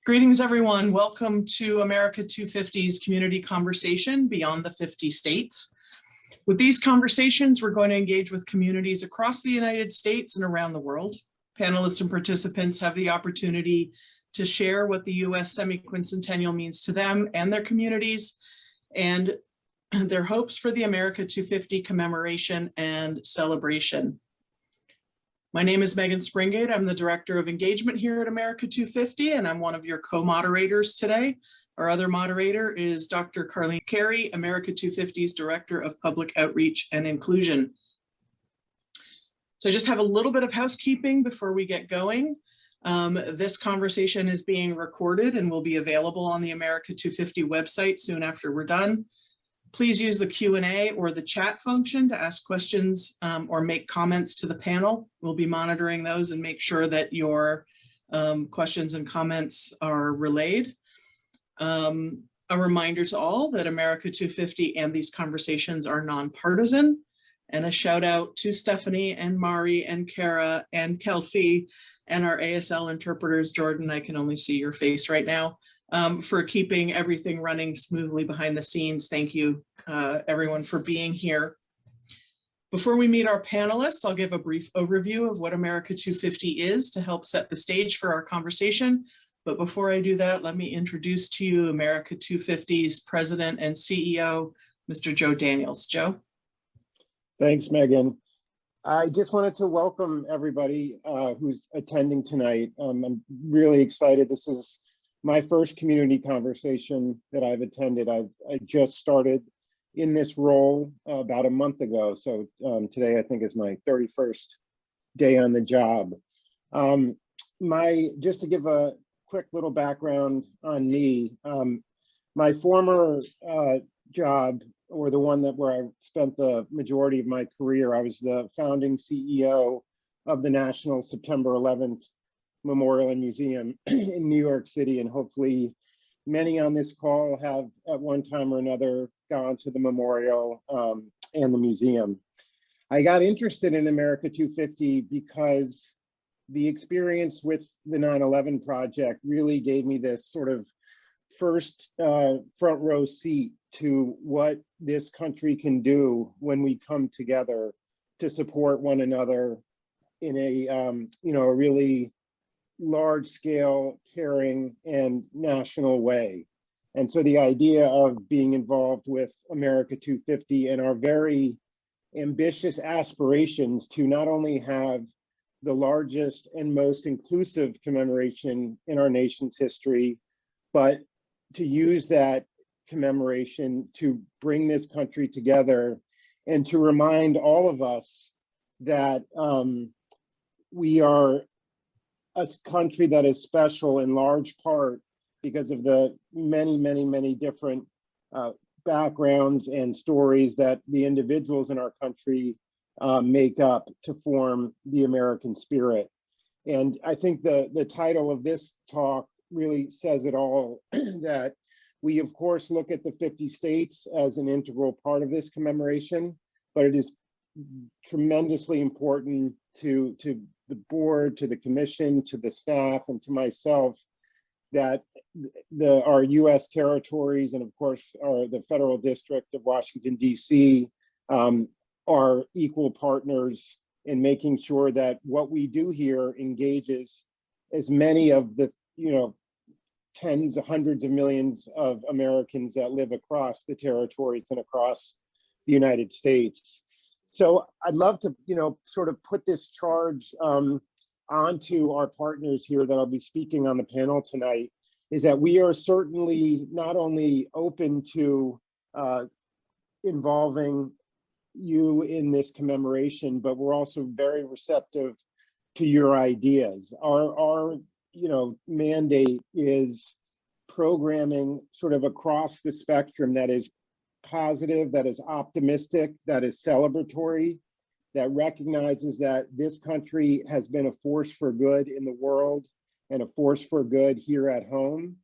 Greetings, everyone. Welcome to America 250's Community Conversation Beyond the 50 States. With these conversations, we're going to engage with communities across the United States and around the world. Panelists and participants have the opportunity to share what the U.S. semi-quincentennial means to them and their communities, and their hopes for the America 250 commemoration and celebration. My name is Megan Springate. I'm the Director of Engagement here at America 250, and I'm one of your co-moderators today. Our other moderator is Dr. Carleen Carey, America 250's Director of Public Outreach and Inclusion. So I just have a little bit of housekeeping before we get going. This conversation is being recorded and will be available on the America 250 website soon after we're done. Please use the Q&A or the chat function to ask questions or make comments to the panel. We'll be monitoring those and make sure that your questions and comments are relayed. A reminder to all that America 250 and these conversations are nonpartisan, and a shout out to Stephanie and Mari and Kara and Kelsey and our ASL interpreters. Jordan, I can only see your face right now. For keeping everything running smoothly behind the scenes. Thank you, everyone, for being here. Before we meet our panelists, I'll give a brief overview of what America 250 is to help set the stage for our conversation. But before I do that, let me introduce to you America 250's President and CEO, Mr. Joe Daniels. Joe? Thanks, Megan. I just wanted to welcome everybody who's attending tonight. I'm really excited. This is my first community conversation that I've attended. I just started in this role about a month ago. So today I think is my 31st day on the job. Just to give a quick little background on me, my former job, or the one where I spent the majority of my career, I was the founding CEO of the National September 11th Memorial and Museum in New York City, and hopefully many on this call have at one time or another gone to the memorial and the museum. I got interested in America 250 because the experience with the 9/11 project really gave me this sort of first front row seat to what this country can do when we come together to support one another in a a really large scale, caring, and national way. And so the idea of being involved with America 250 and our very ambitious aspirations to not only have the largest and most inclusive commemoration in our nation's history, but to use that commemoration to bring this country together and to remind all of us that we are a country that is special in large part because of the many different backgrounds and stories that the individuals in our country make up to form the American spirit. And I think the title of this talk really says it all, that we of course look at the 50 states as an integral part of this commemoration, but it is tremendously important to the board, to the commission, to the staff, and to myself, that our U.S. territories and of course the federal district of Washington, D.C. Are equal partners in making sure that what we do here engages as many of the tens of hundreds of millions of Americans that live across the territories and across the United States. So I'd love to, sort of put this charge onto our partners here that I'll be speaking on the panel tonight, is that we are certainly not only open to involving you in this commemoration, but we're also very receptive to your ideas. Our mandate is programming sort of across the spectrum that is positive, that is optimistic, that is celebratory, that recognizes that this country has been a force for good in the world and a force for good here at home,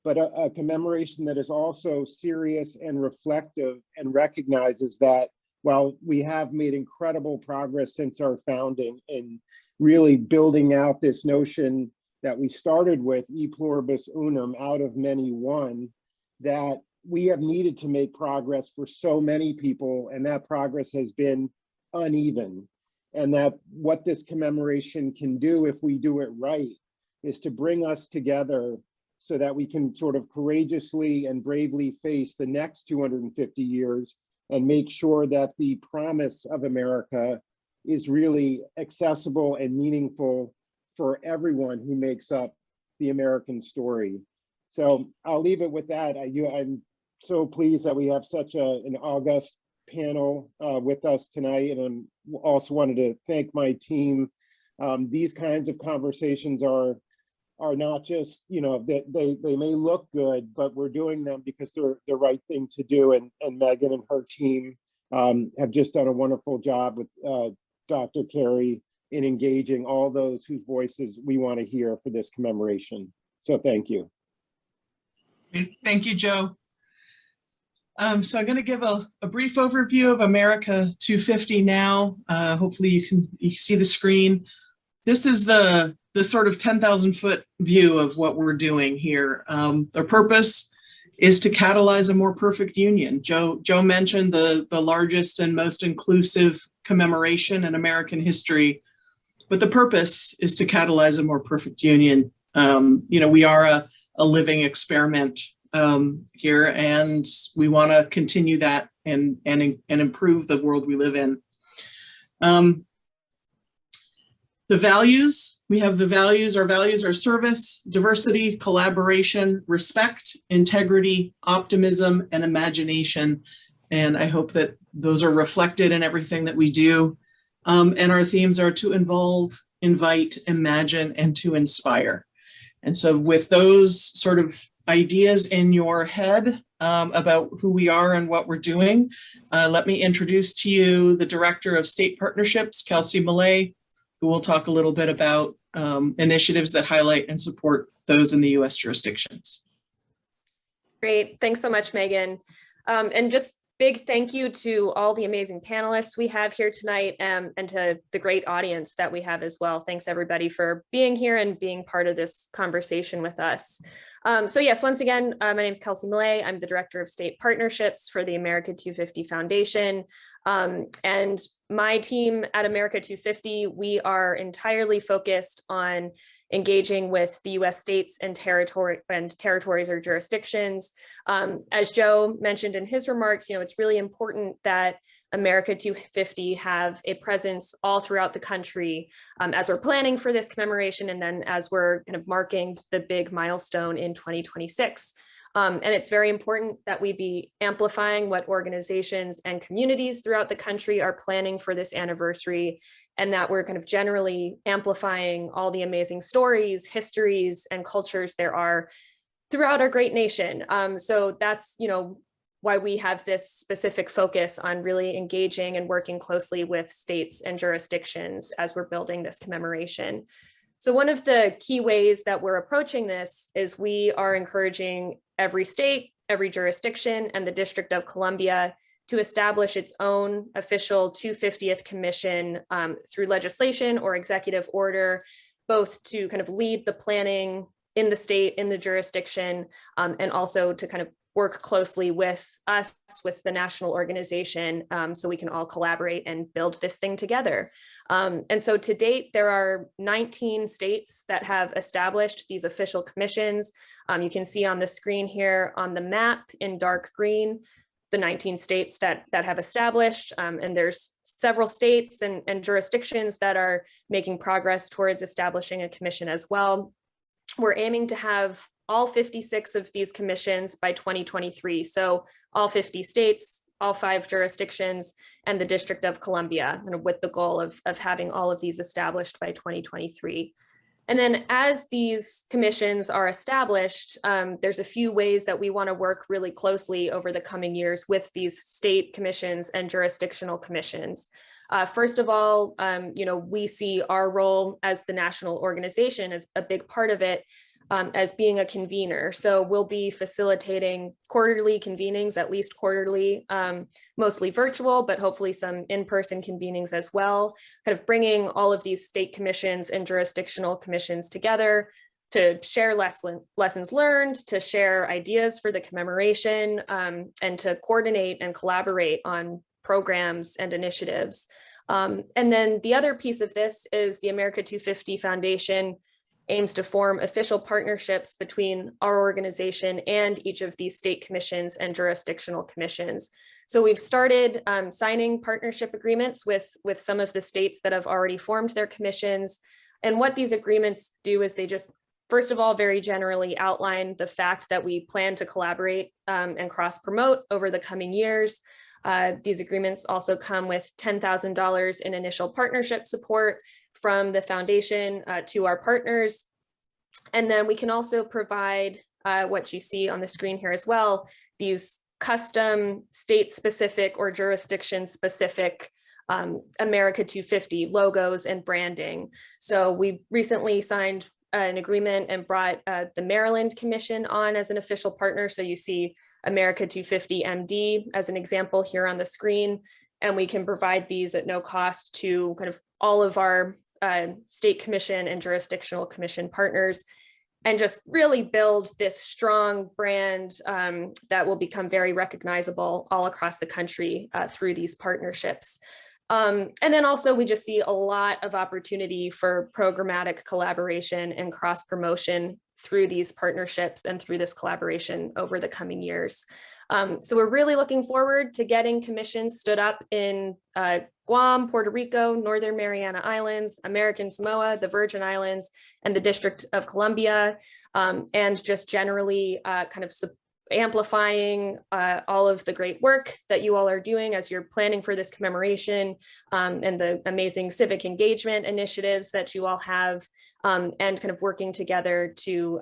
but a commemoration that is also serious and reflective and recognizes that while we have made incredible progress since our founding in really building out this notion that we started with e pluribus unum, out of many one, that we have needed to make progress for so many people, and that progress has been uneven. And that what this commemoration can do, if we do it right, is to bring us together so that we can sort of courageously and bravely face the next 250 years and make sure that the promise of America is really accessible and meaningful for everyone who makes up the American story. So I'll leave it with that. I'm so pleased that we have such an august panel with us tonight, and I also wanted to thank my team. These kinds of conversations are not just, you know, they may look good, but we're doing them because they're the right thing to do. And Megan and her team have just done a wonderful job with Dr. Carey in engaging all those whose voices we want to hear for this commemoration. So thank you. Thank you, Joe. So I'm going to give a brief overview of America 250 now. Hopefully you can see the screen. This is the sort of 10,000 foot view of what we're doing here. The purpose is to catalyze a more perfect union. Joe mentioned the largest and most inclusive commemoration in American history, but the purpose is to catalyze a more perfect union. You know, we are a living experiment here, and we want to continue that and improve the world we live in. The values, we have the values. Our values are service, diversity, collaboration, respect, integrity, optimism, and imagination. And I hope that those are reflected in everything that we do. And our themes are to involve, invite, imagine, and to inspire. And so with those sort of ideas in your head about who we are and what we're doing, let me introduce to you the Director of State Partnerships, Kelsey Malay, who will talk a little bit about initiatives that highlight and support those in the U.S. jurisdictions. Great, thanks so much, Megan. And just big thank you to all the amazing panelists we have here tonight, and to the great audience that we have as well. Thanks everybody for being here and being part of this conversation with us. So yes, once again, my name is Kelsey Malay. I'm the Director of State Partnerships for the America 250 Foundation. And my team at America 250, we are entirely focused on engaging with the U.S. states and territories or jurisdictions. As Joe mentioned in his remarks, you know, it's really important that America 250 have a presence all throughout the country as we're planning for this commemoration, and then as we're kind of marking the big milestone in 2026. And it's very important that we be amplifying what organizations and communities throughout the country are planning for this anniversary, and that we're kind of generally amplifying all the amazing stories, histories, and cultures there are throughout our great nation. So that's, you know, why we have this specific focus on really engaging and working closely with states and jurisdictions as we're building this commemoration. So one of the key ways that we're approaching this is we are encouraging every state, every jurisdiction, and the District of Columbia to establish its own official 250th commission through legislation or executive order, both to kind of lead the planning in the state, in the jurisdiction, and also to kind of work closely with us, with the national organization, so we can all collaborate and build this thing together. And so to date, there are 19 states that have established these official commissions. You can see on the screen here on the map in dark green, the 19 states that have established, and there's several states and jurisdictions that are making progress towards establishing a commission as well. We're aiming to have all 56 of these commissions by 2023. So all 50 states, all 5 jurisdictions, and the District of Columbia, and with the goal of having all of these established by 2023. And then as these commissions are established, there's a few ways that we want to work really closely over the coming years with these state commissions and jurisdictional commissions. First of all, you know, we see our role as the national organization as a big part of it, as being a convener. So we'll be facilitating quarterly convenings, at least quarterly, mostly virtual, but hopefully some in-person convenings as well, kind of bringing all of these state commissions and jurisdictional commissions together, to share lessons learned, to share ideas for the commemoration, and to coordinate and collaborate on programs and initiatives. And then the other piece of this is the America 250 Foundation aims to form official partnerships between our organization and each of these state commissions and jurisdictional commissions. So we've started signing partnership agreements with some of the states that have already formed their commissions. And what these agreements do is they just, first of all, very generally outline the fact that we plan to collaborate and cross-promote over the coming years. These agreements also come with $10,000 in initial partnership support from the foundation to our partners. And then we can also provide what you see on the screen here as well, these custom state-specific or jurisdiction-specific America 250 logos and branding. So we recently signed an agreement and brought the Maryland Commission on as an official partner. So you see America 250 MD as an example here on the screen, and we can provide these at no cost to kind of all of our state commission and jurisdictional commission partners, and just really build this strong brand that will become very recognizable all across the country through these partnerships. And then also we just see a lot of opportunity for programmatic collaboration and cross promotion through these partnerships and through this collaboration over the coming years. So we're really looking forward to getting commissions stood up in Guam, Puerto Rico, Northern Mariana Islands, American Samoa, the Virgin Islands, and the District of Columbia, and just generally kind of amplifying all of the great work that you all are doing as you're planning for this commemoration, and the amazing civic engagement initiatives that you all have, and kind of working together to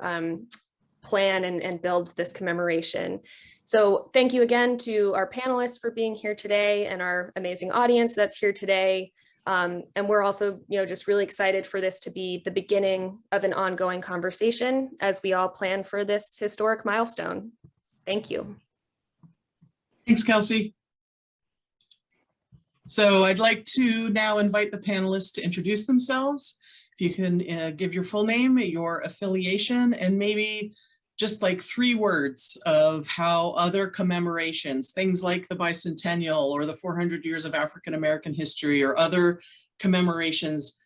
plan and build this commemoration. So thank you again to our panelists for being here today and our amazing audience that's here today. And we're also, just really excited for this to be the beginning of an ongoing conversation as we all plan for this historic milestone. Thank you. Thanks, Kelsey. So I'd like to now invite the panelists to introduce themselves. If you can give your full name, your affiliation, and maybe just like 3 words of how other commemorations, things like the bicentennial or the 400 years of African American history or other commemorations,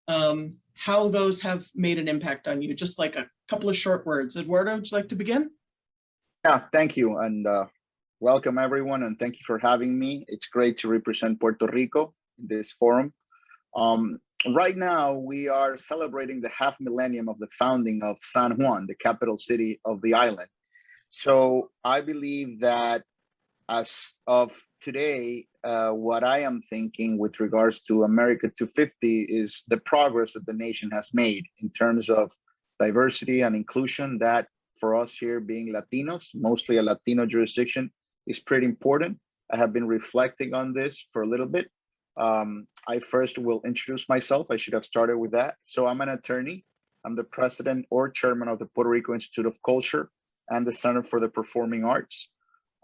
how those have made an impact on you. Just like a couple of short words. Eduardo, would you like to begin? Yeah, thank you, and welcome everyone, and thank you for having me. It's great to represent Puerto Rico in this forum. Right now, we are celebrating the half millennium of the founding of San Juan, the capital city of the island. So I believe that as of today, what I am thinking with regards to America 250 is the progress that the nation has made in terms of diversity and inclusion. That for us here being Latinos, mostly a Latino jurisdiction, is pretty important. I have been reflecting on this for a little bit. I first will introduce myself. I should have started with that. So I'm an attorney. I'm the president or chairman of the Puerto Rico Institute of Culture and the Center for the Performing Arts.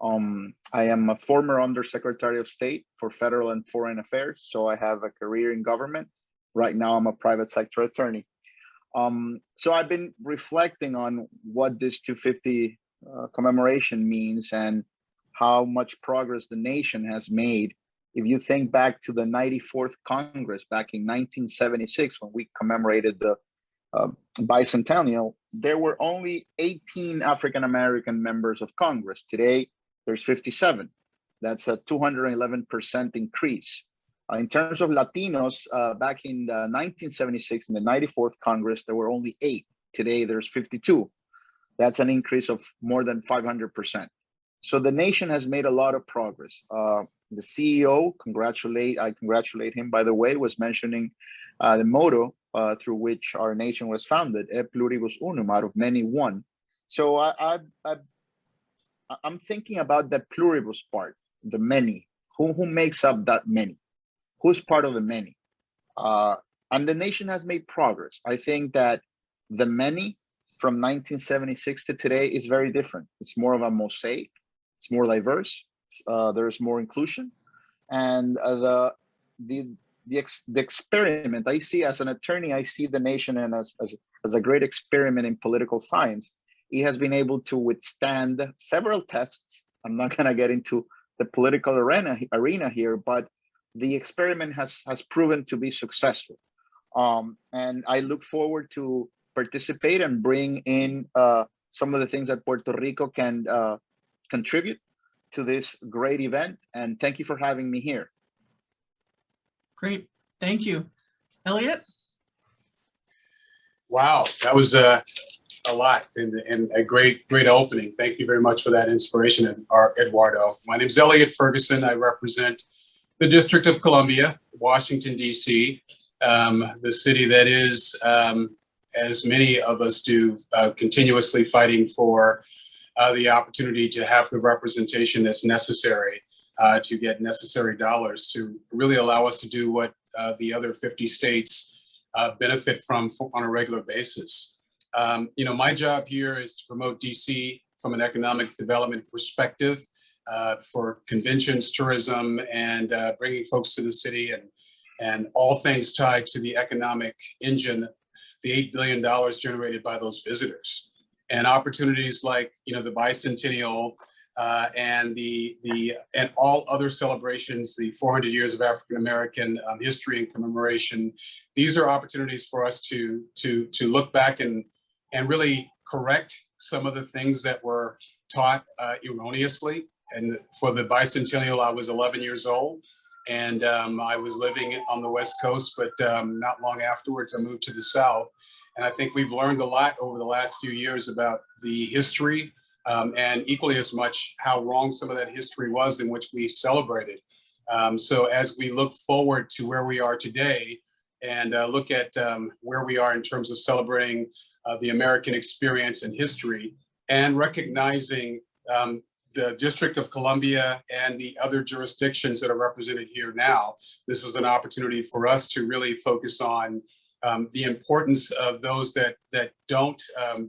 I am a former Undersecretary of State for Federal and Foreign Affairs. So I have a career in government. Right now, I'm a private sector attorney. So I've been reflecting on what this 250 commemoration means and how much progress the nation has made. If you think back to the 94th Congress back in 1976, when we commemorated the bicentennial, there were only 18 African-American members of Congress. Today, there's 57. That's a 211% increase. In terms of Latinos, back in 1976, in the 94th Congress, there were only 8. Today, there's 52. That's an increase of more than 500%. So the nation has made a lot of progress. The CEO, I congratulate him, by the way, was mentioning the motto through which our nation was founded, E pluribus unum, out of many one. So I'm thinking about the pluribus part, the many. Who makes up that many? Who's part of the many? And the nation has made progress. I think that the many from 1976 to today is very different. It's more of a mosaic. It's more diverse. There's more inclusion, and the experiment I see as an attorney, I see the nation and as as a great experiment in political science. He has been able to withstand several tests. I'm not going to get into the political arena here, but the experiment has proven to be successful. And I look forward to participate and bring in some of the things that Puerto Rico can contribute to this great event. And thank you for having me here. Great, thank you. Elliot? Wow, that was a lot and a great opening. Thank you very much for that inspiration, Eduardo. My name is Elliot Ferguson. I represent the District of Columbia, Washington, D.C., the city that is, as many of us do, continuously fighting for the opportunity to have the representation that's necessary to get necessary dollars to really allow us to do what the other 50 states benefit from on a regular basis. My job here is to promote DC from an economic development perspective for conventions, tourism, and bringing folks to the city and all things tied to the economic engine, the $8 billion generated by those visitors. And opportunities like the bicentennial and and all other celebrations, the 400 years of African American history and commemoration. These are opportunities for us to look back and really correct some of the things that were taught erroneously. And for the bicentennial, I was 11 years old, and I was living on the West Coast, but not long afterwards, I moved to the South. And I think we've learned a lot over the last few years about the history and equally as much how wrong some of that history was in which we celebrated. So as we look forward to where we are today and look at where we are in terms of celebrating the American experience and history and recognizing the District of Columbia and the other jurisdictions that are represented here now, this is an opportunity for us to really focus on the importance of those that don't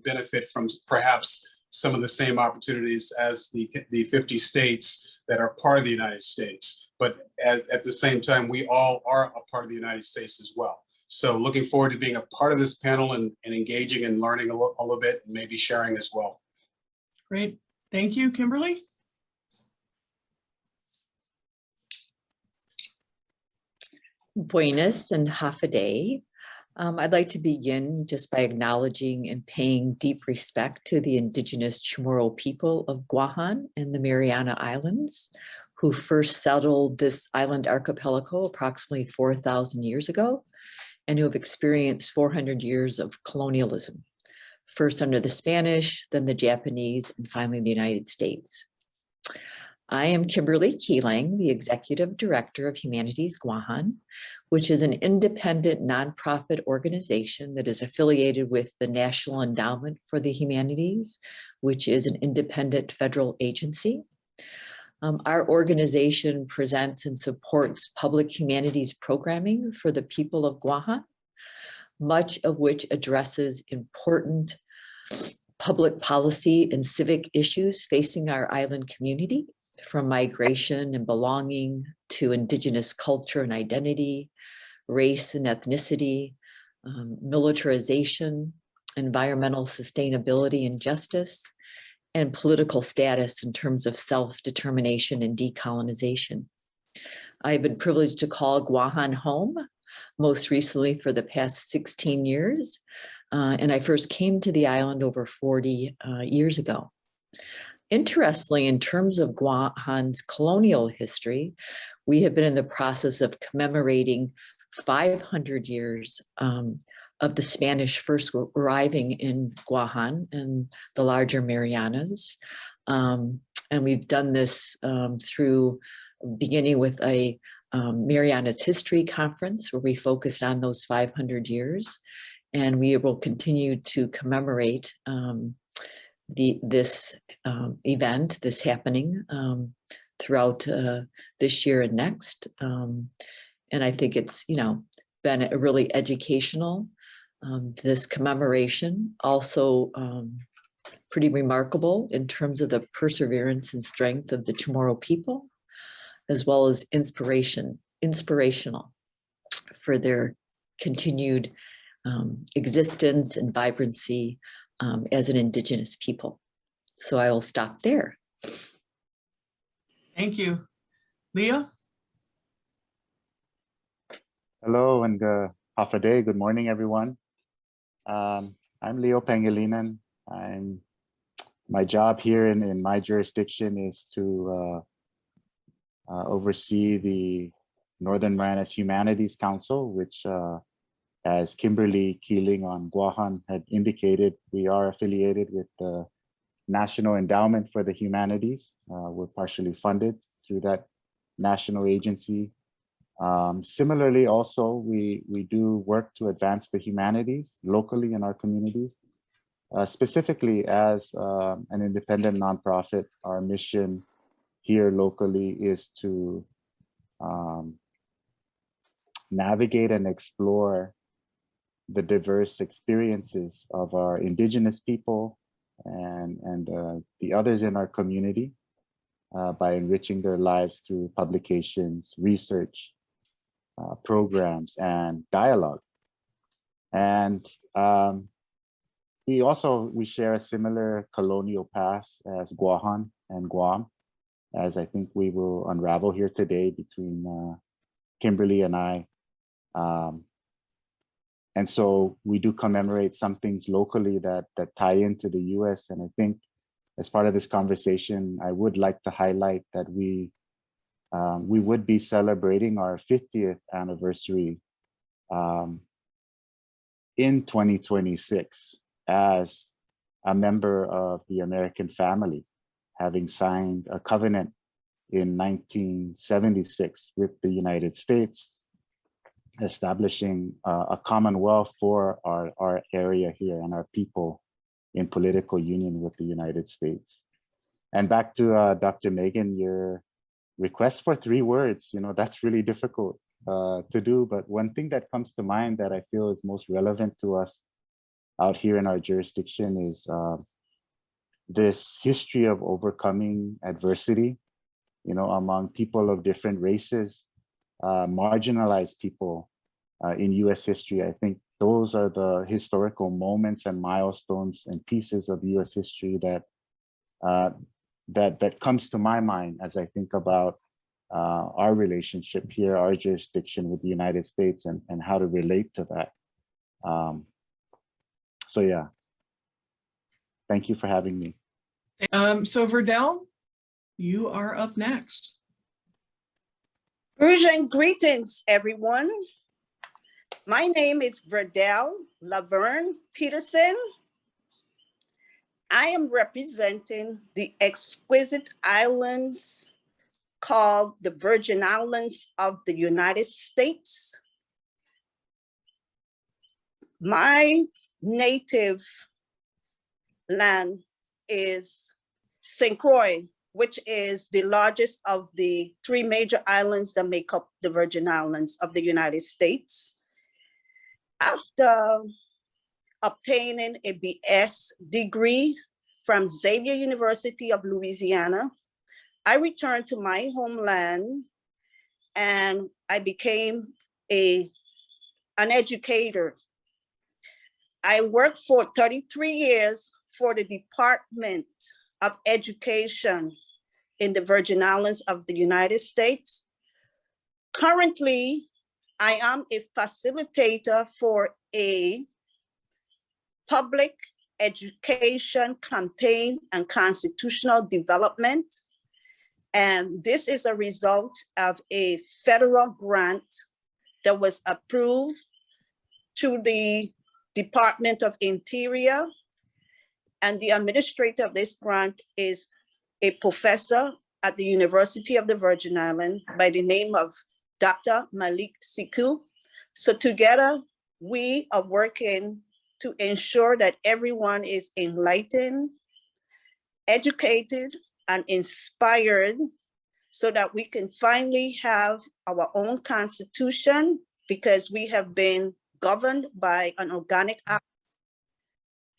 benefit from perhaps some of the same opportunities as the 50 states that are part of the United States. But at the same time, we all are a part of the United States as well. So looking forward to being a part of this panel and engaging and learning a little bit and maybe sharing as well. Great, thank you, Kimberly. Buenas and half a day. I'd like to begin just by acknowledging and paying deep respect to the indigenous Chamorro people of Guahan and the Mariana Islands, who first settled this island archipelago approximately 4,000 years ago, and who have experienced 400 years of colonialism, first under the Spanish, then the Japanese, and finally the United States. I am Kimberly Keeling, the Executive Director of Humanities Guam, which is an independent nonprofit organization that is affiliated with the National Endowment for the Humanities, which is an independent federal agency. Our organization presents and supports public humanities programming for the people of Guam, much of which addresses important public policy and civic issues facing our island community, from migration and belonging to indigenous culture and identity, race and ethnicity, militarization, environmental sustainability and justice, and political status in terms of self-determination and decolonization. I've been privileged to call Guahan home, most recently for the past 16 years, and I first came to the island over 40 years ago. Interestingly, in terms of Guahan's colonial history, we have been in the process of commemorating 500 years of the Spanish first arriving in Guahan and the larger Marianas. And we've done this through beginning with a Marianas History Conference where we focused on those 500 years. And we will continue to commemorate this event, this happening throughout this year and next. And I think it's, been a really educational, this commemoration, also pretty remarkable in terms of the perseverance and strength of the Chamorro people, as well as inspirational for their continued existence and vibrancy as an Indigenous people. So I will stop there. Thank you. Leah? Hello and half a day. Good morning, everyone. I'm Leo Pangilinan. My job here in my jurisdiction is to oversee the Northern Marianas Humanities Council, which, as Kimberly Keeling on Guahan had indicated, we are affiliated with the National Endowment for the Humanities. We're partially funded through that national agency. Similarly, also, we do work to advance the humanities locally in our communities. Specifically, as an independent nonprofit, our mission here locally is to navigate and explore the diverse experiences of our Indigenous people and the others in our community by enriching their lives through publications, research, programs, and dialogue. And we share a similar colonial past as Guahan and Guam, as I think we will unravel here today between Kimberly and I. And so we do commemorate some things locally that tie into the US. And I think as part of this conversation, I would like to highlight that we would be celebrating our 50th anniversary in 2026 as a member of the American family, having signed a covenant in 1976 with the United States, establishing a Commonwealth for our area here and our people in political union with the United States. And back to Dr. Megan, your request for 3 words, that's really difficult to do. But one thing that comes to mind that I feel is most relevant to us out here in our jurisdiction is this history of overcoming adversity, among people of different races, marginalized people in US history. I think those are the historical moments and milestones and pieces of US history that comes to my mind as I think about our relationship here, our jurisdiction with the United States, and how to relate to that. So yeah, thank you for having me. So Verdell, you are up next. Persian greetings, everyone. My name is Verdell Laverne Peterson. I am representing the exquisite islands called the Virgin Islands of the United States. My native land is St. Croix, which is the largest of the 3 major islands that make up the Virgin Islands of the United States. After obtaining a BS degree from Xavier University of Louisiana, I returned to my homeland and I became an educator. I worked for 33 years for the Department of Education in the Virgin Islands of the United States. Currently, I am a facilitator for a public education campaign and constitutional development. And this is a result of a federal grant that was approved through the Department of Interior. And the administrator of this grant is a professor at the University of the Virgin Islands by the name of Dr. Malik Siku. So together, we are working to ensure that everyone is enlightened, educated, and inspired so that we can finally have our own constitution, because we have been governed by an organic act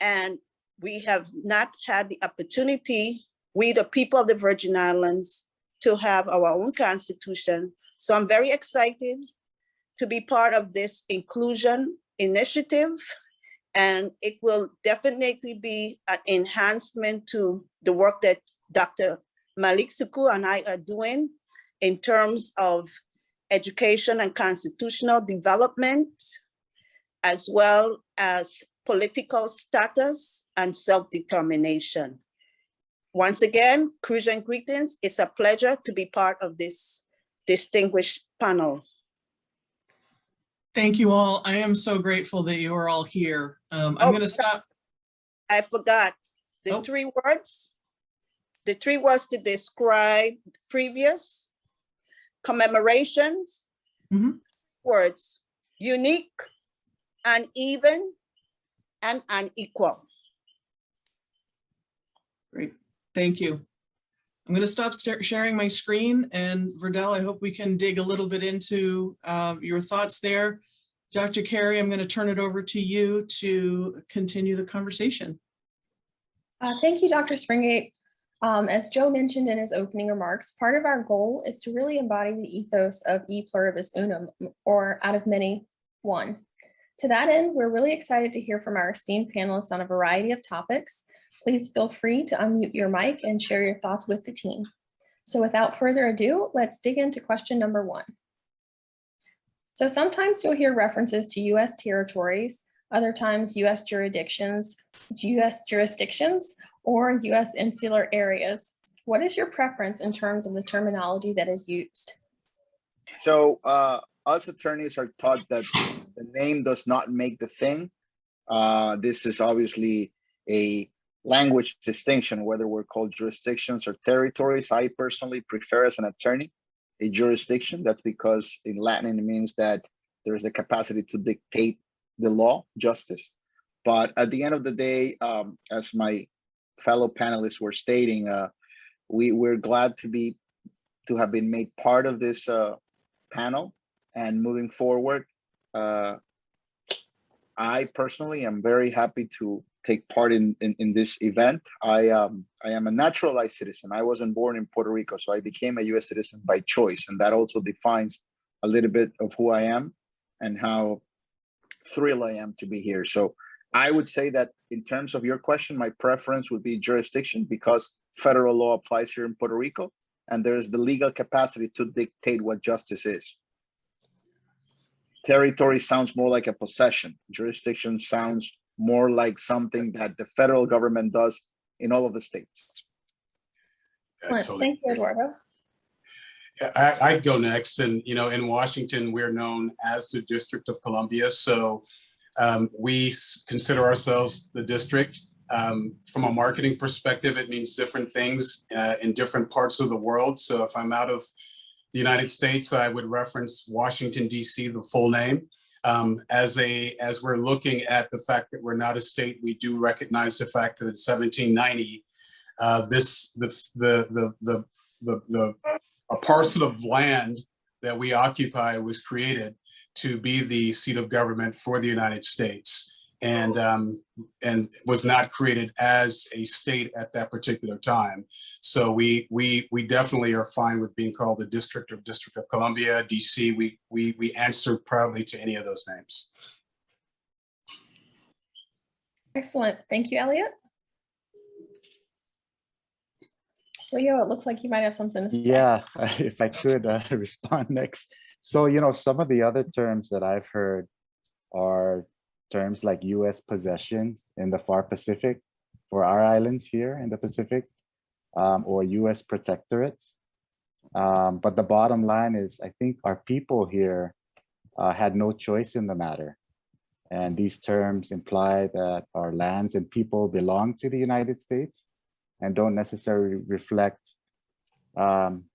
and we have not had the opportunity, we the people of the Virgin Islands, to have our own constitution. So I'm very excited to be part of this inclusion initiative, and it will definitely be an enhancement to the work that Dr. Malik Suku and I are doing in terms of education and constitutional development, as well as political status and self-determination. Once again, Crucian greetings. It's a pleasure to be part of this distinguished panel. Thank you all. I am so grateful that you are all here. I'm going to stop. I forgot the three words. The three words to describe previous commemorations. Words: unique, uneven, and unequal. Great. Thank you. I'm going to stop sharing my screen, and Verdell, I hope we can dig a little bit into your thoughts there. Dr. Carey, I'm going to turn it over to you to continue the conversation. Thank you, Dr. Springate. As Joe mentioned in his opening remarks, part of our goal is to really embody the ethos of E pluribus unum, or out of many, one. To that end, we're really excited to hear from our esteemed panelists on a variety of topics. Please feel free to unmute your mic and share your thoughts with the team. So without further ado, let's dig into question number 1. So sometimes you'll hear references to US territories, other times US jurisdictions, or US insular areas. What is your preference in terms of the terminology that is used? So us attorneys are taught that the name does not make the thing. This is obviously a language distinction, whether we're called jurisdictions or territories. I personally prefer, as an attorney, a jurisdiction. That's because in Latin it means that there's the capacity to dictate the law, justice. But at the end of the day, as my fellow panelists were stating, we're glad to have been made part of this panel. And moving forward, I personally am very happy to take part in this event. I am a naturalized citizen. I wasn't born in Puerto Rico, so I became a US citizen by choice. And that also defines a little bit of who I am and how thrilled I am to be here. So I would say that in terms of your question, my preference would be jurisdiction, because federal law applies here in Puerto Rico, and there's the legal capacity to dictate what justice is. Territory sounds more like a possession. Jurisdiction sounds more like something that the federal government does in all of the states. Thank you, Eduardo. I go next, and in Washington, we're known as the District of Columbia. So we consider ourselves the district. From a marketing perspective, it means different things in different parts of the world. So if I'm out of the United States, I would reference Washington, D.C., the full name. As we're looking at the fact that we're not a state, we do recognize the fact that in 1790, a parcel of land that we occupy was created to be the seat of government for the United States, and was not created as a state at that particular time. So we definitely are fine with being called the District of Columbia, DC. We answer proudly to any of those names. Excellent. Thank you, Elliot. Leo, it looks like you might have something to say. Yeah, if I could respond next. So, some of the other terms that I've heard are terms like US possessions in the far Pacific for our islands here in the Pacific, or US protectorates. But the bottom line is, I think our people here had no choice in the matter. And these terms imply that our lands and people belong to the United States and don't necessarily reflect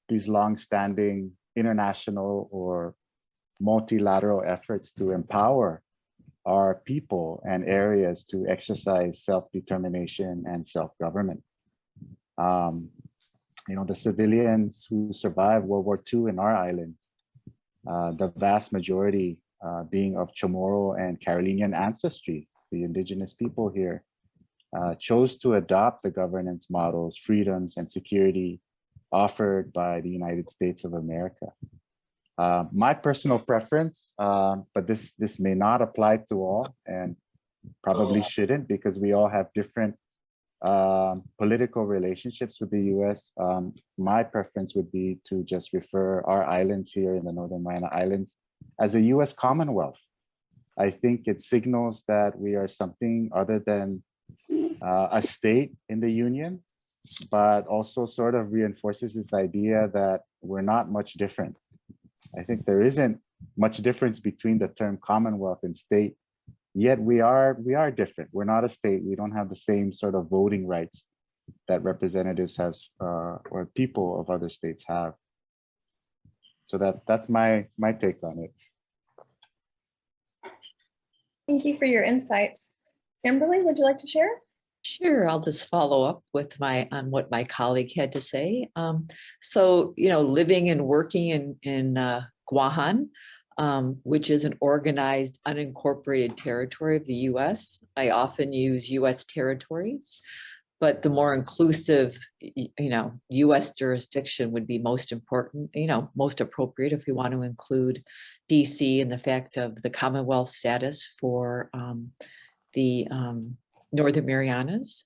these long-standing international or multilateral efforts to empower our people and areas to exercise self-determination and self-government. The civilians who survived World War II in our islands, the vast majority being of Chamorro and Carolinian ancestry, the indigenous people here, chose to adopt the governance models, freedoms, and security offered by the United States of America. My personal preference, but this may not apply to all and probably shouldn't, because we all have different political relationships with the US. My preference would be to just refer our islands here in the Northern Mariana Islands as a US Commonwealth. I think it signals that we are something other than a state in the Union, but also sort of reinforces this idea that we're not much different. I think there isn't much difference between the term Commonwealth and state, yet we are different. We're not a state. We don't have the same sort of voting rights that representatives have or people of other states have. So that's my take on it. Thank you for your insights. Kimberly, would you like to share? Sure, I'll just follow up with on what my colleague had to say. So, living and working in Guahan, which is an organized, unincorporated territory of the US. I often use US territories, but the more inclusive, US jurisdiction would be most important, most appropriate if we want to include DC and the fact of the Commonwealth status for the Northern Marianas.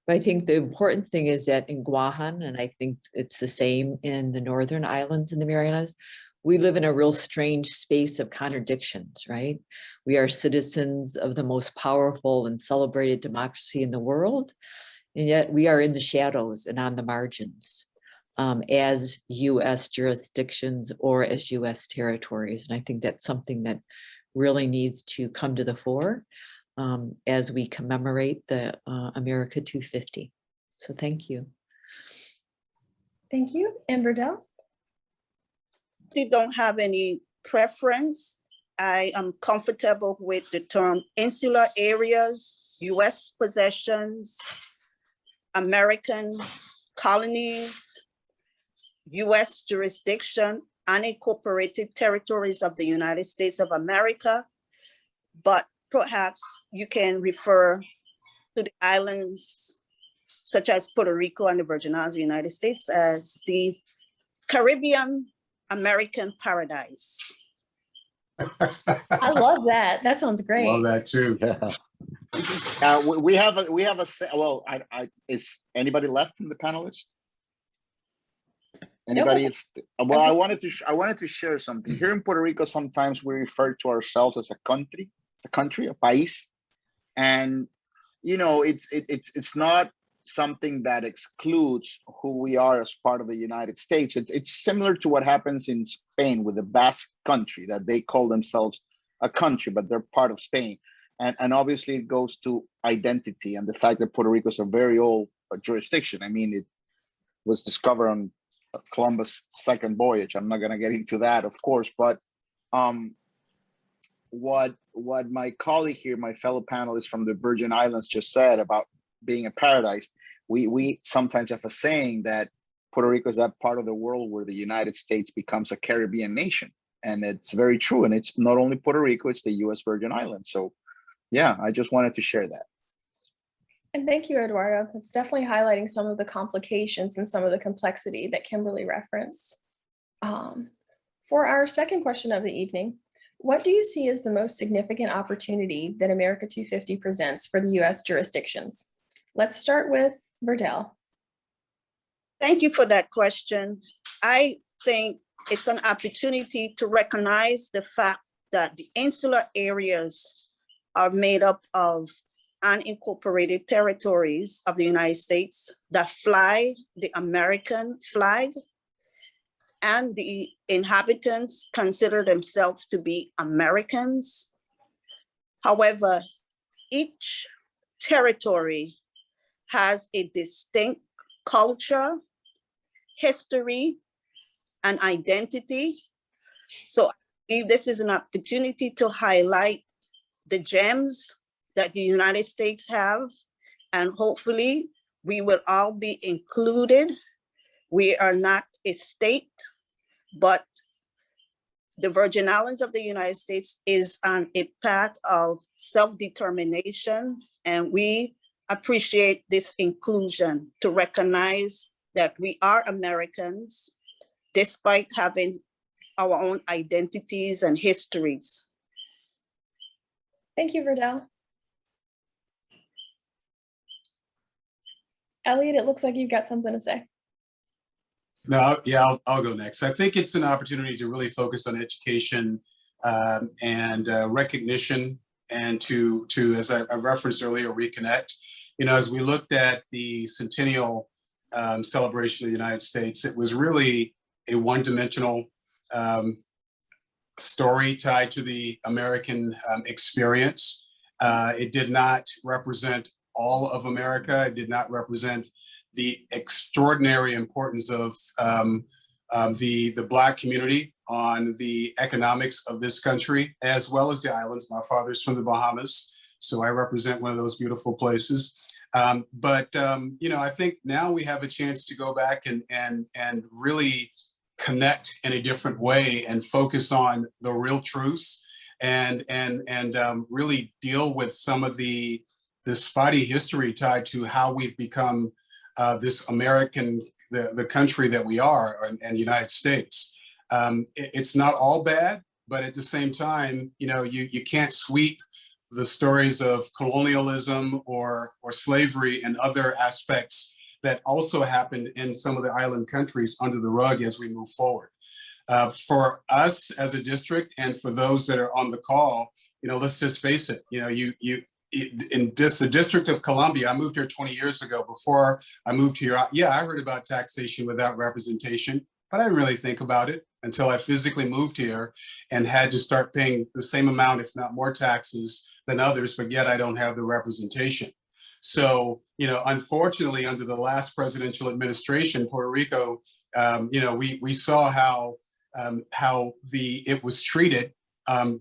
But I think the important thing is that in Guahan, and I think it's the same in the Northern Islands and the Marianas, we live in a real strange space of contradictions, right? We are citizens of the most powerful and celebrated democracy in the world, and yet we are in the shadows and on the margins as US jurisdictions or as US territories. And I think that's something that really needs to come to the fore as we commemorate the America 250. So thank you. Thank you. And Verdell? I don't have any preference. I am comfortable with the term insular areas, US possessions, American colonies, US jurisdiction, unincorporated territories of the United States of America. But perhaps you can refer to the islands such as Puerto Rico and the Virgin Islands of the United States as the Caribbean American paradise. I love that. That sounds great. Love that too. We have a well, is anybody left from the panelists? Anybody? Nope. Well, I wanted to share something. Here in Puerto Rico, sometimes we refer to ourselves as a country, a país, and it's not something that excludes who we are as part of the United States. It's similar to what happens in Spain with the Basque country, that they call themselves a country, but they're part of Spain. And obviously it goes to identity and the fact that Puerto Rico is a very old jurisdiction. I mean, it was discovered on Columbus' second voyage. I'm not going to get into that, of course, but what my colleague here, my fellow panelist from the Virgin Islands just said about being a paradise, we sometimes have a saying that Puerto Rico is that part of the world where the United States becomes a Caribbean nation. And it's very true. And it's not only Puerto Rico, it's the US Virgin Islands. So yeah, I just wanted to share that. And thank you, Eduardo. It's definitely highlighting some of the complications and some of the complexity that Kimberly referenced. For our second question of the evening, what do you see as the most significant opportunity that America 250 presents for the US jurisdictions? Let's start with Verdell. Thank you for that question. I think it's an opportunity to recognize the fact that the insular areas are made up of unincorporated territories of the United States that fly the American flag, and the inhabitants consider themselves to be Americans. However, each territory has a distinct culture, history, and identity. So I believe this is an opportunity to highlight the gems that the United States have, and hopefully we will all be included. We are not a state, but the Virgin Islands of the United States is on a path of self-determination, and we appreciate this inclusion to recognize that we are Americans, despite having our own identities and histories. Thank you, Verdell. Elliot, it looks like you've got something to say. No, yeah, I'll go next. I think it's an opportunity to really focus on education and recognition, and to as I referenced earlier, reconnect. You know, as we looked at the centennial celebration of the United States, it was really a one-dimensional story tied to the American experience. It did not represent all of America. It did not represent the extraordinary importance of the Black community on the economics of this country, as well as the islands. My father's from the Bahamas, so I represent one of those beautiful places. You know, I think now we have a chance to go back and really connect in a different way and focus on the real truths, and really deal with some of the spotty history tied to how we've become this American, the country that we are, and United States. It's not all bad, but at the same time, you know, you can't sweep the stories of colonialism or slavery and other aspects that also happened in some of the island countries under the rug as we move forward. For us as a district, and for those that are on the call, you know, let's just face it, you know, in the District of Columbia, I moved here 20 years ago. Before I moved here, yeah, I heard about taxation without representation, but I didn't really think about it until I physically moved here and had to start paying the same amount, if not more taxes than others, but yet I don't have the representation. So, you know, unfortunately, under the last presidential administration, Puerto Rico, you know, we saw how it was treated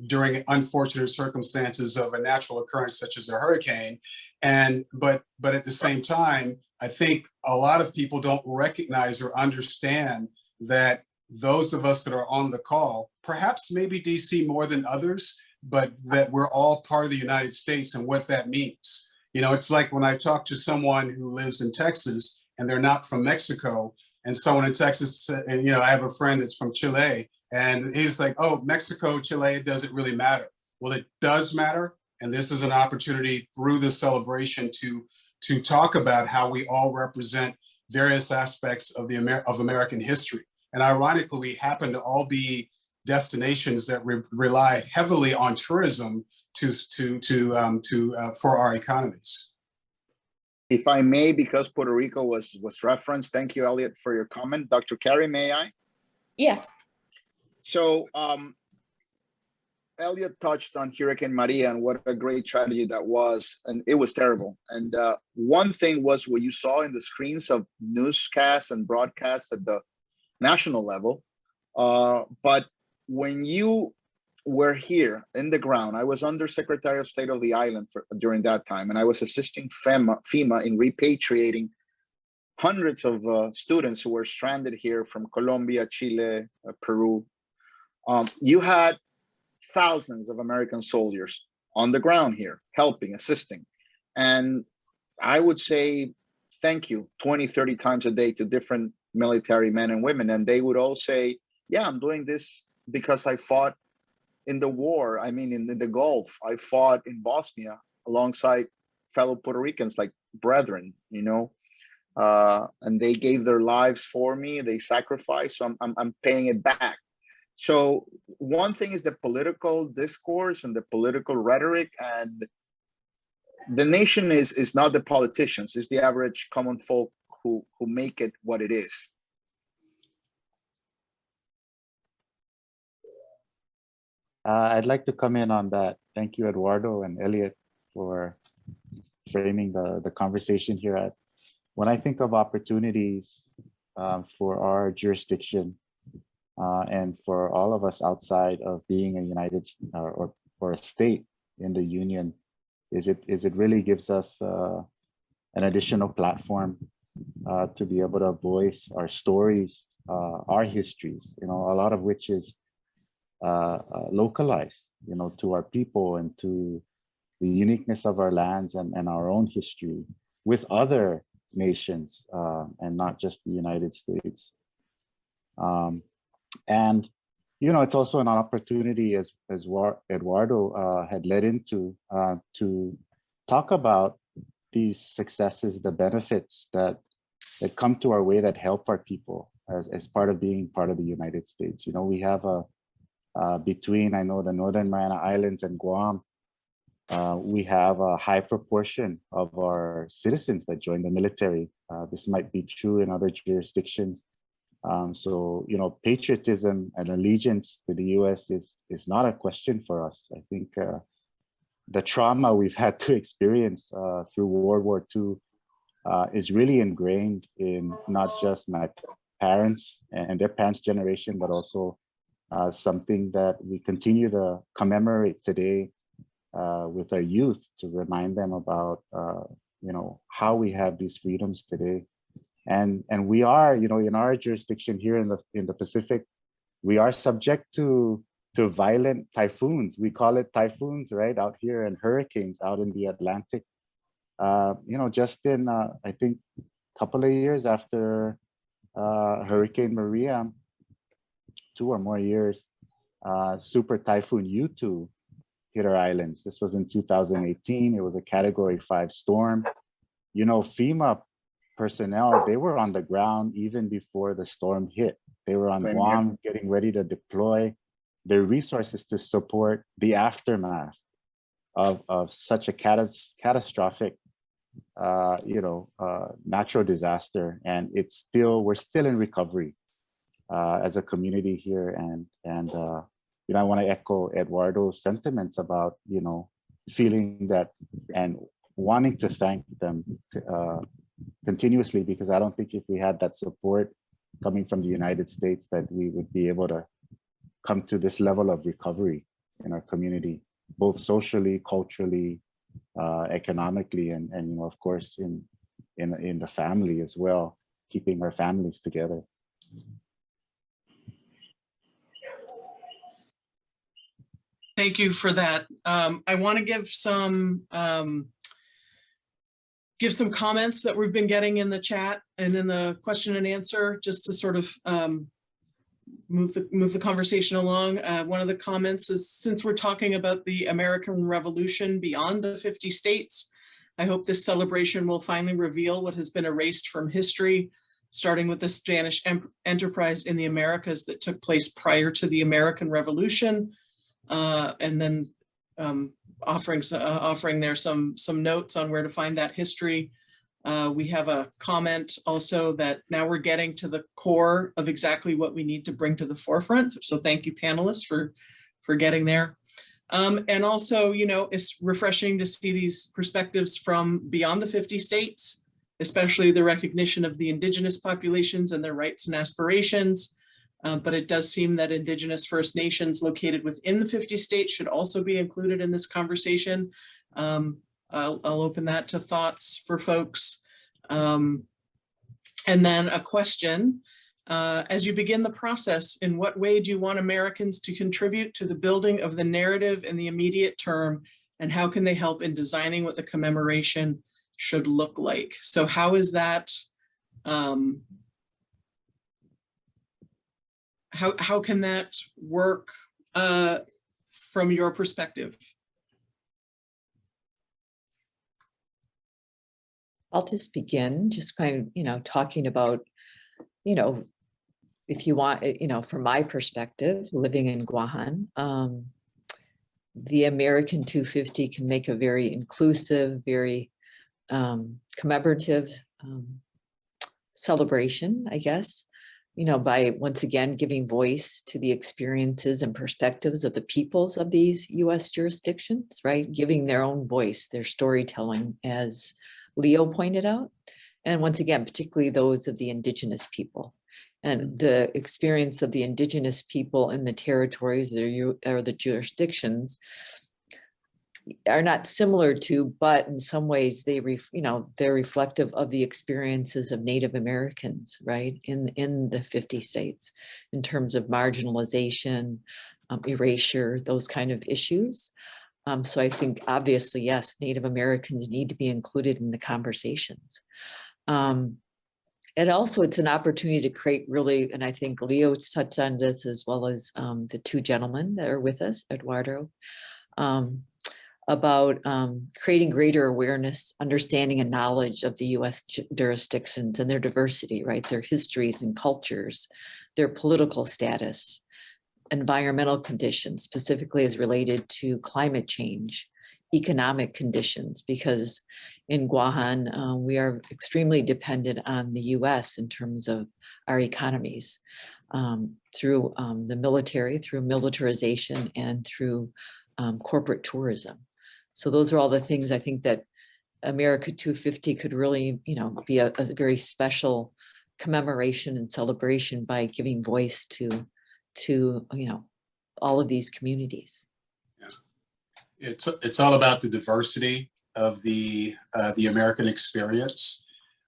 during unfortunate circumstances of a natural occurrence such as a hurricane. But at the same time, I think a lot of people don't recognize or understand that those of us that are on the call, perhaps maybe DC more than others, but that we're all part of the United States and what that means. You know, it's like when I talk to someone who lives in Texas and they're not from Mexico, and someone in Texas, and you know, I have a friend that's from Chile, and he's like, oh, Mexico, Chile, it doesn't really matter. Well, it does matter. And this is an opportunity through this celebration to talk about how we all represent various aspects of of American history. And ironically, we happen to all be destinations that rely heavily on tourism for our economies. If I may, because Puerto Rico was referenced, thank you, Elliot, for your comment. Dr. Carey, may I? Yes. So Elliot touched on Hurricane Maria and what a great tragedy that was, and it was terrible. And one thing was what you saw in the screens of newscasts and broadcasts at the national level, but when you were here in the ground, I was Undersecretary of State of the island during that time, and I was assisting FEMA in repatriating hundreds of students who were stranded here from Colombia, Chile, Peru. You had thousands of American soldiers on the ground here, helping, assisting. And I would say thank you 20, 30 times a day to different military men and women. And they would all say, yeah, I'm doing this because I fought in the war. I mean, in the Gulf, I fought in Bosnia alongside fellow Puerto Ricans, like brethren, you know, and they gave their lives for me. They sacrificed, so I'm paying it back. So one thing is the political discourse and the political rhetoric, and the nation is not the politicians, it's the average common folk who make it what it is. I'd like to come in on that. Thank you, Eduardo and Elliot, for framing the conversation here. When I think of opportunities for our jurisdiction and for all of us outside of being a United or a state in the Union, is it really gives us an additional platform to be able to voice our stories, our histories, you know, a lot of which is localized, you know, to our people and to the uniqueness of our lands and our own history with other nations and not just the United States. And you know, it's also an opportunity, as Eduardo had led into, to talk about these successes, the benefits that come to our way that help our people as part of being part of the United States. You know, we have between, I know, the Northern Mariana Islands and Guam, we have a high proportion of our citizens that join the military. This might be true in other jurisdictions. So, you know, patriotism and allegiance to the US is not a question for us. I think the trauma we've had to experience through World War II is really ingrained in not just my parents and their parents' generation, but also something that we continue to commemorate today with our youth, to remind them about, you know, how we have these freedoms today. And we are, you know, in our jurisdiction here in the Pacific, we are subject to violent typhoons. We call it typhoons, right, out here, and hurricanes out in the Atlantic. You know, just in I think a couple of years after Hurricane Maria, 2 or more years, Super Typhoon U2 hit our islands. This was in 2018. It was a Category 5 storm. You know, FEMA personnel, they were on the ground even before the storm hit. They were on Guam getting ready to deploy their resources to support the aftermath of such a catastrophic you know, natural disaster. And we're still in recovery as a community here. And you know, I want to echo Eduardo's sentiments about, you know, feeling that and wanting to thank them continuously, because I don't think if we had that support coming from the United States that we would be able to come to this level of recovery in our community, both socially, culturally, economically, and you know, of course, in the family as well, keeping our families together. Thank you for that. I want to give some comments that we've been getting in the chat and in the question and answer, just to sort of move the conversation along. One of the comments is, since we're talking about the American Revolution beyond the 50 states, I hope this celebration will finally reveal what has been erased from history, starting with the Spanish enterprise in the Americas that took place prior to the American Revolution, and then offering there some notes on where to find that history. We have a comment also that now we're getting to the core of exactly what we need to bring to the forefront. So thank you, panelists, for getting there. And also, you know, it's refreshing to see these perspectives from beyond the 50 states, especially the recognition of the indigenous populations and their rights and aspirations. But it does seem that Indigenous First Nations located within the 50 states should also be included in this conversation. I'll open that to thoughts for folks. And then a question, as you begin the process, in what way do you want Americans to contribute to the building of the narrative in the immediate term, and how can they help in designing what the commemoration should look like? So how is that, how can that work from your perspective? I'll just begin just kind of, you know, talking about, you know, if you want, you know, from my perspective, living in Guam, the American 250 can make a very inclusive, very commemorative celebration, I guess, you know, by once again giving voice to the experiences and perspectives of the peoples of these US jurisdictions, right? Giving their own voice, their storytelling, as Leo pointed out. And once again, particularly those of the indigenous people. And the experience of the indigenous people in the territories or the jurisdictions are not similar to, but in some ways they, you know, they're reflective of the experiences of Native Americans, right, in the 50 states, in terms of marginalization, erasure, those kind of issues. So I think obviously, yes, Native Americans need to be included in the conversations. And also it's an opportunity to create really, and I think Leo touched on this as well as the two gentlemen that are with us, Eduardo, about creating greater awareness, understanding and knowledge of the US jurisdictions and their diversity, right? Their histories and cultures, their political status, environmental conditions, specifically as related to climate change, economic conditions, because in Guahan, we are extremely dependent on the US in terms of our economies through the military, through militarization, and through corporate tourism. So those are all the things I think that America 250 could really, be a very special commemoration and celebration by giving voice to all of these communities. It's all about the diversity of the American experience.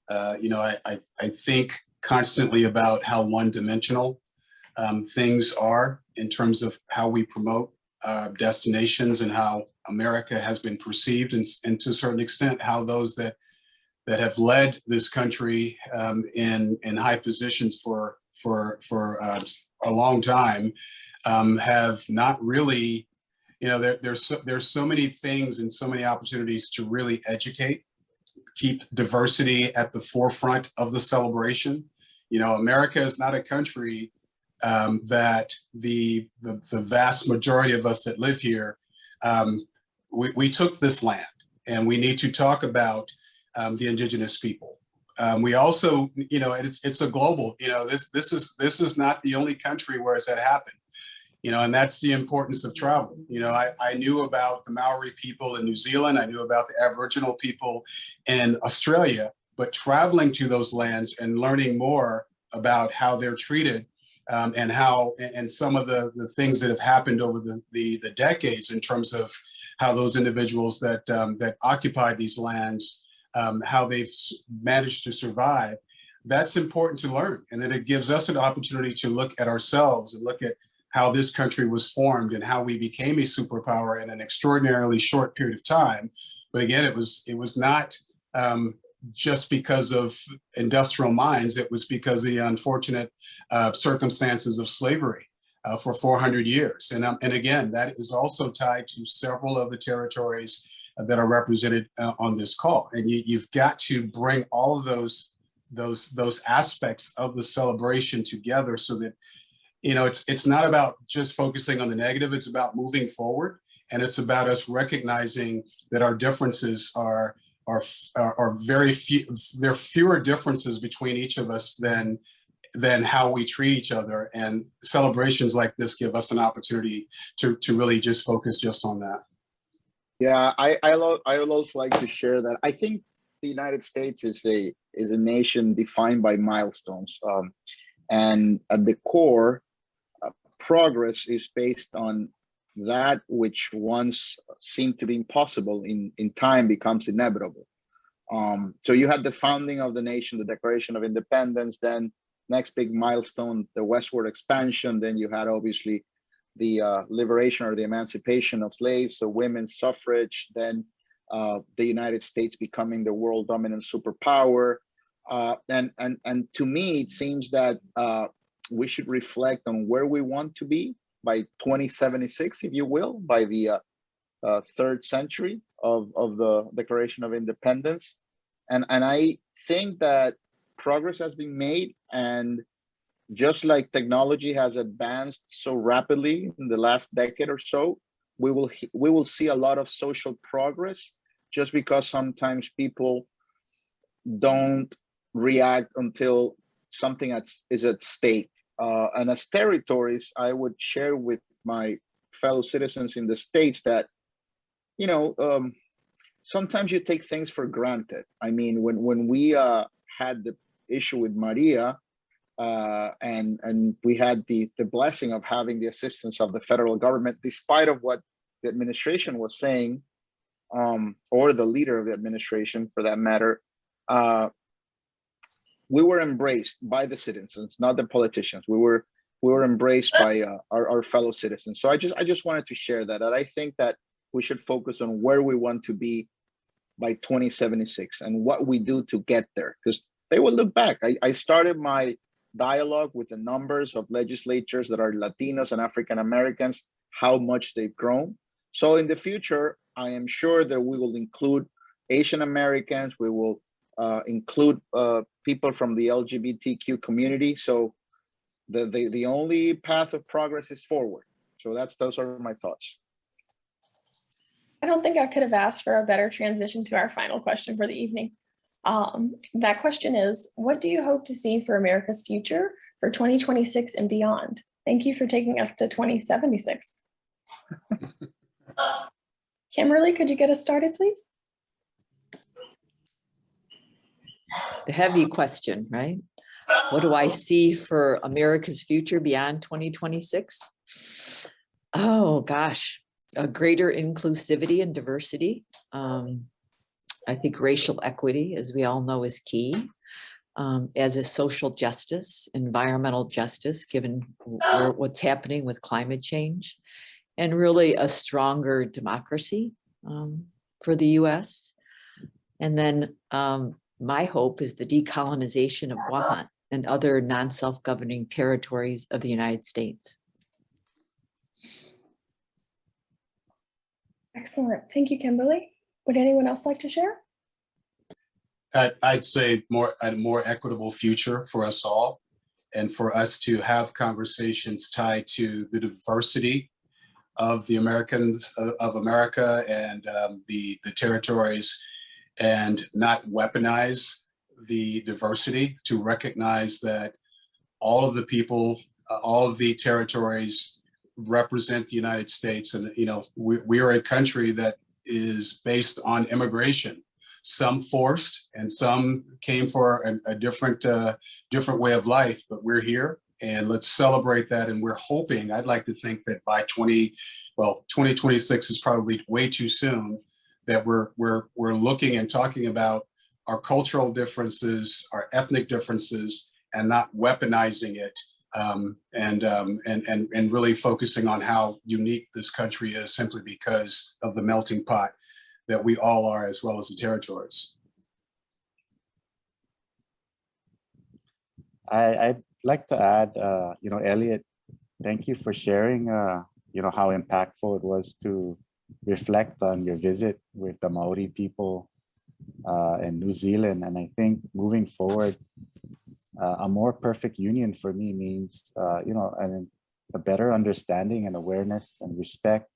I think constantly about how one-dimensional things are in terms of how we promote destinations and how America has been perceived, and to a certain extent, how those that have led this country in high positions for a long time have not really. There's so many things and so many opportunities to really educate, keep diversity at the forefront of the celebration. America is not a country that the vast majority of us that live here, we took this land, and we need to talk about the indigenous people. We also, it's a global, this is not the only country where it's happened. And that's the importance of travel. I knew about the Maori people in New Zealand. I knew about the Aboriginal people in Australia, but traveling to those lands and learning more about how they're treated and some of the things that have happened over the decades in terms of how those individuals that occupy these lands, how they've managed to survive. That's important to learn. And then it gives us an opportunity to look at ourselves and look at how this country was formed and how we became a superpower in an extraordinarily short period of time. But again, it was not just because of industrial minds. It was because of the unfortunate circumstances of slavery for 400 years. And again, that is also tied to several of the territories that are represented on this call. And you've got to bring all of those aspects of the celebration together so that it's not about just focusing on the negative. It's about moving forward, and it's about us recognizing that our differences are very few. There are fewer differences between each of us than how we treat each other. And celebrations like this give us an opportunity to really just focus just on that. Yeah, I also like to share that. I think the United States is a nation defined by milestones, and at the core, progress is based on that which once seemed to be impossible in time becomes inevitable. So you had the founding of the nation, the Declaration of Independence, then next big milestone, the westward expansion. Then you had obviously the liberation or the emancipation of slaves, so women's suffrage, then the United States becoming the world dominant superpower. And to me, it seems that we should reflect on where we want to be by 2076, if you will, by the third century of the Declaration of Independence. And I think that progress has been made, and just like technology has advanced so rapidly in the last decade or so, we will see a lot of social progress, just because sometimes people don't react until something is at stake. And as territories, I would share with my fellow citizens in the States that, sometimes you take things for granted. I mean, when we had the issue with Maria, and we had the blessing of having the assistance of the federal government, despite of what the administration was saying, or the leader of the administration for that matter, we were embraced by the citizens, not the politicians. We were embraced by our fellow citizens. So I just wanted to share that I think that we should focus on where we want to be by 2076 and what we do to get there, because they will look back. I started my dialogue with the numbers of legislatures that are Latinos and African Americans, how much they've grown. So in the future, I am sure that we will include Asian Americans, we will include people from the LGBTQ community. So the only path of progress is forward. So those are my thoughts. I don't think I could have asked for a better transition to our final question for the evening. That question is, what do you hope to see for America's future for 2026 and beyond? Thank you for taking us to 2076. Kimberly, could you get us started, please? The heavy question, right? What do I see for America's future beyond 2026? Oh, gosh, a greater inclusivity and diversity. I think racial equity, as we all know, is key, as is social justice, environmental justice, given what's happening with climate change, and really a stronger democracy for the US. And then my hope is the decolonization of Guam and other non-self-governing territories of the United States. Excellent. Thank you, Kimberly. Would anyone else like to share? I'd say a more equitable future for us all, and for us to have conversations tied to the diversity of the Americans of America and the territories, and not weaponize the diversity, to recognize that all of the people, all of the territories represent the United States. And, you know, we are a country that is based on immigration, some forced and some came for a different way of life, but we're here and let's celebrate that. And we're hoping, I'd like to think that by 2026 is probably way too soon, that we're looking and talking about our cultural differences, our ethnic differences, and not weaponizing it, and really focusing on how unique this country is simply because of the melting pot that we all are, as well as the territories. I'd like to add, Elliot, thank you for sharing, how impactful it was to reflect on your visit with the Maori people in New Zealand. And I think moving forward, a more perfect union for me means, a better understanding and awareness and respect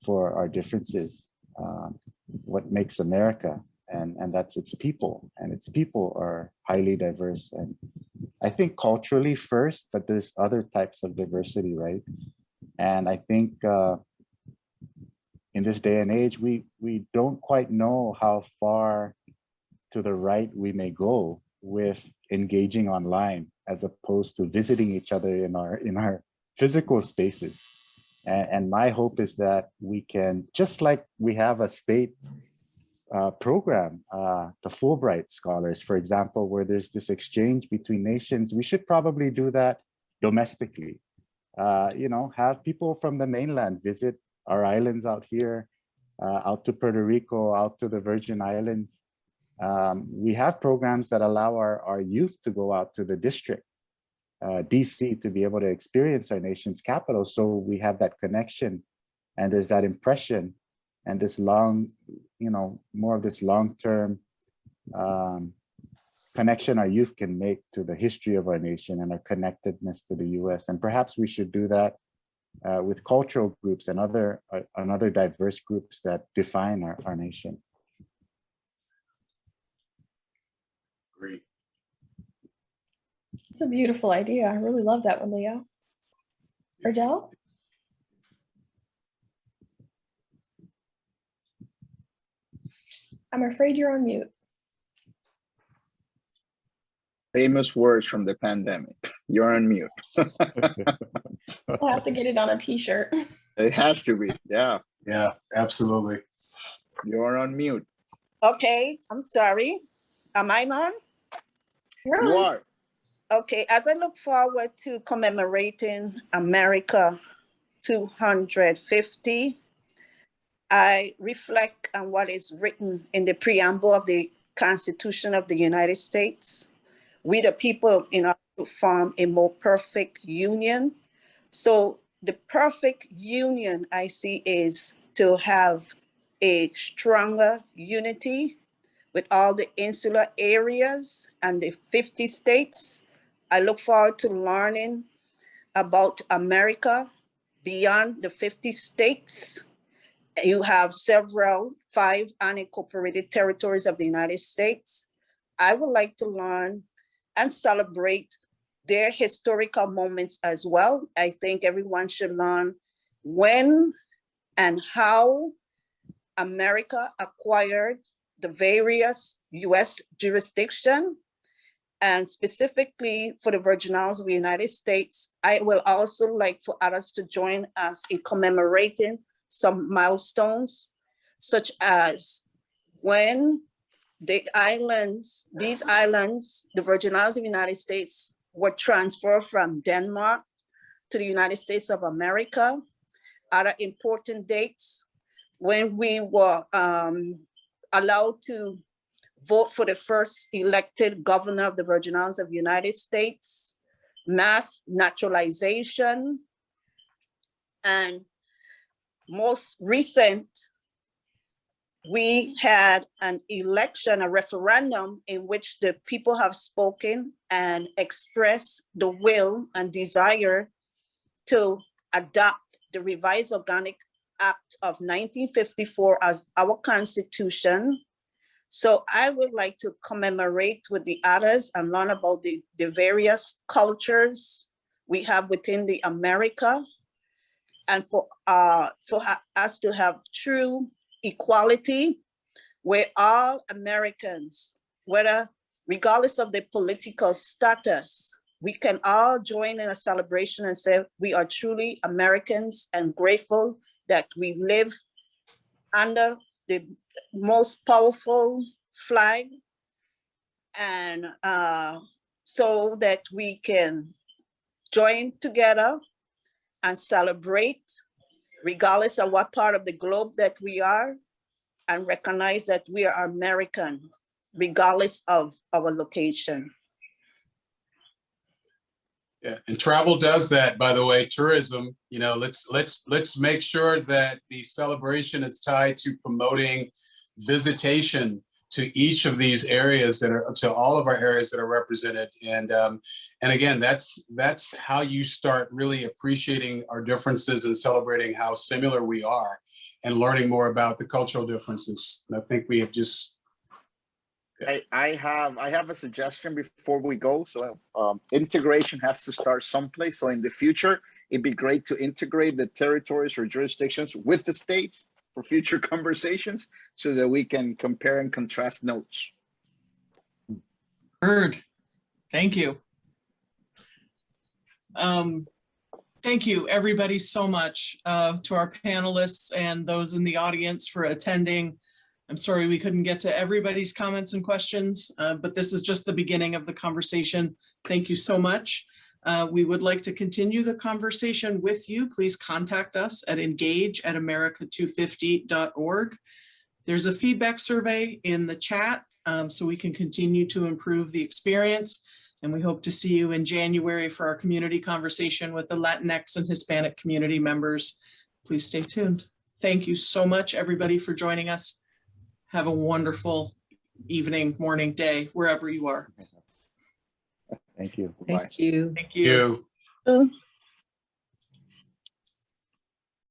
for our differences, what makes America, and that's its people, and its people are highly diverse. And I think culturally first, but there's other types of diversity, right? And I think in this day and age, we don't quite know how far to the right we may go with engaging online, as opposed to visiting each other in our physical spaces. And my hope is that we can, just like we have a state program, the Fulbright Scholars, for example, where there's this exchange between nations, we should probably do that domestically. Have people from the mainland visit our islands out here, out to Puerto Rico, out to the Virgin Islands. We have programs that allow our youth to go out to the district, DC, to be able to experience our nation's capital. So we have that connection, and there's that impression, and this more of this long-term connection our youth can make to the history of our nation and our connectedness to the US. And perhaps we should do that with cultural groups and other diverse groups that define our nation. Great. It's a beautiful idea. I really love that one, Leo. Ardell? I'm afraid you're on mute. Famous words from the pandemic. You're on mute. I'll have to get it on a t-shirt. It has to be. Yeah. Yeah, absolutely. You're on mute. Okay, I'm sorry. Am I on? You are. Okay, as I look forward to commemorating America 250, I reflect on what is written in the preamble of the Constitution of the United States. we the people in order to form a more perfect union. So the perfect union I see is to have a stronger unity with all the insular areas and the 50 states. I look forward to learning about America beyond the 50 states. You have several 5 unincorporated territories of the United States. I would like to learn and celebrate their historical moments as well. I think everyone should learn when and how America acquired the various US jurisdiction. And specifically for the Virgin Islands of the United States, I will also like for others to join us in commemorating some milestones, such as when these islands, the Virgin Islands of the United States, were transferred from Denmark to the United States of America. Other important dates, when we were allowed to vote for the first elected governor of the Virgin Islands of the United States, mass naturalization, and most recent, we had an election, a referendum in which the people have spoken and expressed the will and desire to adopt the revised Organic Act of 1954 as our constitution. So I would like to commemorate with the others and learn about the various cultures we have within the America, and for us to have true equality where all Americans, whether regardless of their political status, we can all join in a celebration and say we are truly Americans and grateful that we live under the most powerful flag, and so that we can join together and celebrate regardless of what part of the globe that we are, and recognize that we are American regardless of our location. Yeah, and travel does that, by the way. Tourism, you know, let's make sure that the celebration is tied to promoting visitation to each of these areas that are, to all of our areas that are represented. And again, that's how you start really appreciating our differences and celebrating how similar we are and learning more about the cultural differences. And I think we have just, I have a suggestion before we go. So integration has to start someplace. So in the future, it'd be great to integrate the territories or jurisdictions with the states for future conversations so that we can compare and contrast notes. Heard. Thank you. Thank you, everybody, so much to our panelists and those in the audience for attending. I'm sorry we couldn't get to everybody's comments and questions, but this is just the beginning of the conversation. Thank you so much. We would like to continue the conversation with you. Please contact us at engage@america250.org. There's a feedback survey in the chat, so we can continue to improve the experience. And we hope to see you in January for our community conversation with the Latinx and Hispanic community members. Please stay tuned. Thank you so much, everybody, for joining us. Have a wonderful evening, morning, day, wherever you are. Thank you. Thank you. Thank you. you.